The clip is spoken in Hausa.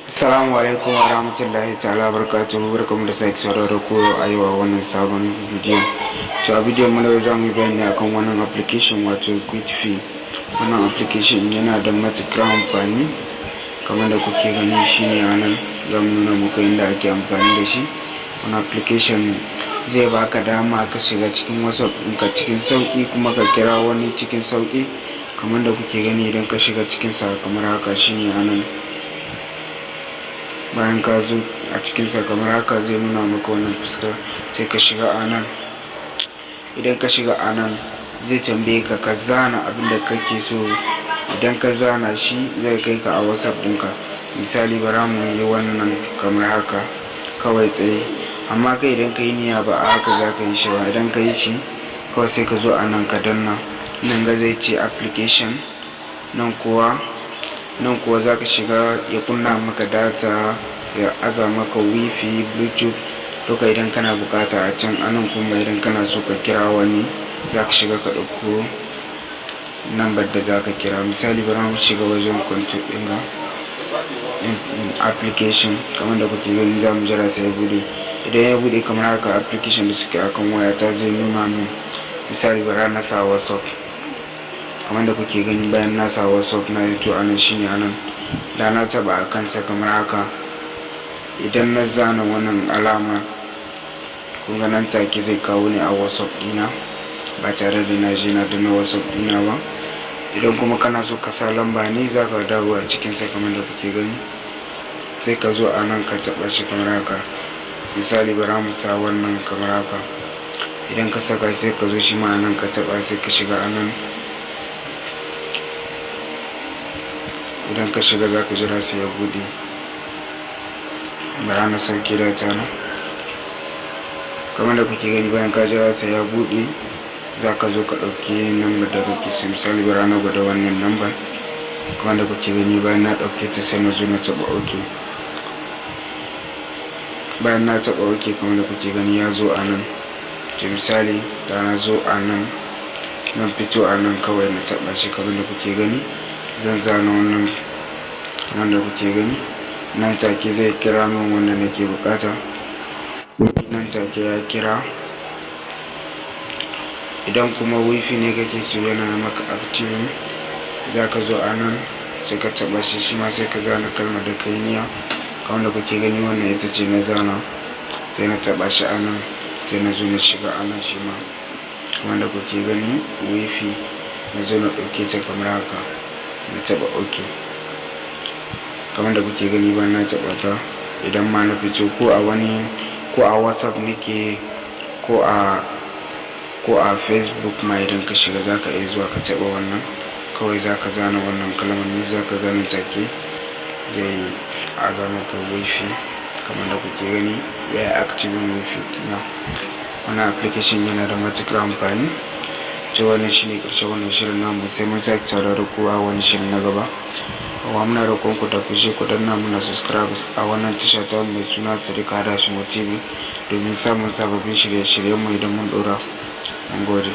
Assalamu alaikum wa rahmatullahi ta'ala barkatuhu, barkamu da sake sauraro ko a yau wannan sabon bidiyon. To a bidiyon mu yau za mu yi bayani akan wannan application wato Quickfi. Wannan application yana da matuƙar amfani kamar da kuke gani shine a nan za mu nuna muku yadda ake amfani da shi. Wannan application zai baka dama ka shiga cikin WhatsApp ɗinka cikin sauƙi kuma ka kira wani cikin sauƙi kamar da kuke gani. Idan ka shiga cikinsa kamar haka shine a nan, bayan ka zo a cikinsa kamar haka zai nuna maka wannan fuskar, sai ka shiga a nan. Idan ka shiga a nan zai tambaye ka ka zana abin da kake so. Idan ka zana shi zai kai ka a WhatsApp ɗinka. Misali bara mu yi wannan kamar haka kawai tsaye, amma kai idan ka yi niyya ba a haka za ka yi shi ba. Idan ka yi shi kawai sai ka zo a nan ka danna, nan ga zai ce application, nan kuwa za ka shiga ya kunna maka data, ya aza maka wifi, bluetooth duka idan kana bukata a can. Anan kuma idan kana so ka kira wani za ka shiga ka ɗauko lambar da za ka kira. Misali bari mu shiga wajen control ɗin ga application kamar da kuke gani, za mu jira sai ya bude. Idan ya bude kamar haka application da suke akan wayata zai nuna min. Misali bari na sa WhatsApp kamar da kuke gani, bayan na sa WhatsApp na yi to anan shine anan da na taba a kansa kamar haka. Idan na zana wannan alama kun ga nan take zai kawo ni a WhatsApp dina ba tare da na je na danna WhatsApp dina ba. Idan kuma kana so ka sa lamba ne za ka dawo a cikinsa kamar da kuke gani, sai ka zo a nan ka taba shi kamar haka. Misali bara mu sa wannan kamar haka. Idan ka saka sai ka zo shi ma a nan ka taba, sai ka shiga a nan. Idan ka shiga za ka jira sai ya bude. Bara na sauke data na kamar da kuke gani, bayan ka jira sai ya bude za ka zo ka ɗauki lambar da kake so. Misali bara na gwada wannan lambar kamar da kuke gani, bayan na ɗauke ta sai na zo na taɓa OK. Bayan na taɓa OK kamar da kuke gani ya zo a nan. To misali da na zo a nan, nan fito a nan kawai na taɓa shi kamar da kuke gani. Zan zana wannan kamar da kuke gani, nan take zai kira min wanda nake bukata. Nan take ya kira. Idan kuma wifi ne kake so yana maka active, za ka zo a nan sai ka taba shi, shi ma sai ka zana kalmar da kai niyya kamar da kuke gani. wannan ita ce na zana, sai na taba shi a nan, sai na zo na shiga a nan shi ma kamar da kuke gani wifi. Na zo na ɗauke ta kamar haka na taba OK kamar da kuke gani. ba na taba ta, idan ma na fito ko a WhatsApp nake ko a Facebook ma, idan ka shiga za ka iya zuwa ka taba wannan. Kawai za ka zana wannan kalmar ne za ka gani take zai azama ka wifi kamar da kuke gani ya yi activate wifi na. Wannan application yana da matuƙar amfani. To wannan shine ƙarshen wannan shirin namu, sai mun sake sauraro kowa wani shirin na gaba. Muna roƙon ku da ku je ku danna muna subscribe a wannan tasha ta mai suna Sadiq Hashim TV domin samun sababbin shirye-shiryen mu idan mun ɗora. Mun gode.